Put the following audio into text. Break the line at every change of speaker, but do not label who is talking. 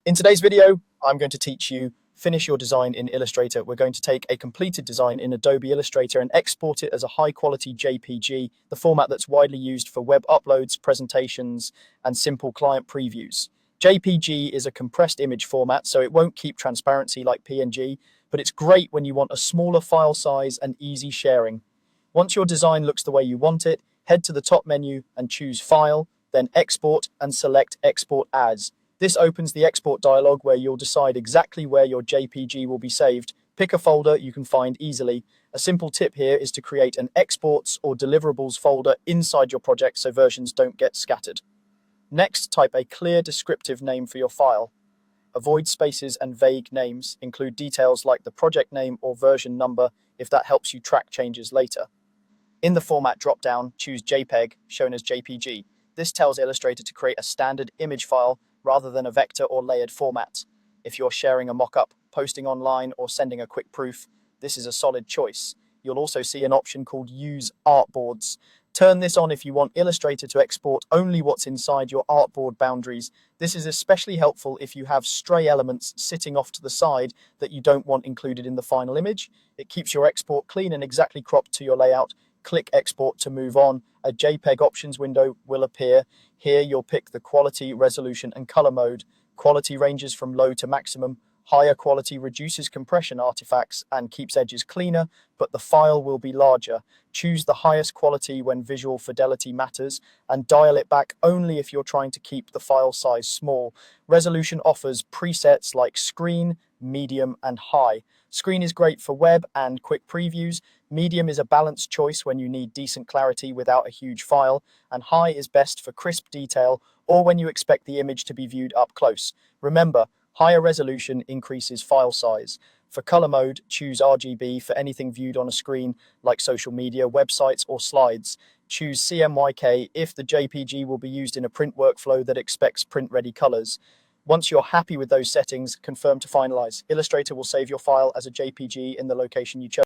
In today's video, I'm going to teach you finish your design in Illustrator. We're going to take a completed design in Adobe Illustrator and export it as a high-quality JPG, the format that's widely used for web uploads, presentations, and simple client previews. JPG is a compressed image format, so it won't keep transparency like PNG, but it's great when you want a smaller file size and easy sharing. Once your design looks the way you want it, head to the top menu and choose File, then Export and select Export As. This opens the export dialog where you'll decide exactly where your JPG will be saved. Pick a folder you can find easily. A simple tip here is to create an exports or deliverables folder inside your project so versions don't get scattered. Next, type a clear descriptive name for your file. Avoid spaces and vague names. Include details like the project name or version number if that helps you track changes later. In the format dropdown, choose JPEG, shown as JPG. This tells Illustrator to create a standard image file rather than a vector or layered format. If you're sharing a mock-up, posting online, or sending a quick proof, this is a solid choice. You'll also see an option called Use Artboards. Turn this on if you want Illustrator to export only what's inside your artboard boundaries. This is especially helpful if you have stray elements sitting off to the side that you don't want included in the final image. It keeps your export clean and exactly cropped to your layout. Click Export to move on. A JPEG options window will appear. Here you'll pick the quality, resolution, and color mode. Quality ranges from low to maximum. Higher quality reduces compression artifacts and keeps edges cleaner, but the file will be larger. Choose the highest quality when visual fidelity matters, and dial it back only if you're trying to keep the file size small. Resolution offers presets like screen, medium, and high. Screen is great for web and quick previews. Medium is a balanced choice when you need decent clarity without a huge file, and high is best for crisp detail or when you expect the image to be viewed up close. Remember, higher resolution increases file size. For color mode, choose RGB for anything viewed on a screen like social media, websites, or slides. Choose CMYK if the JPG will be used in a print workflow that expects print-ready colors. Once you're happy with those settings, confirm to finalize. Illustrator will save your file as a JPG in the location you chose.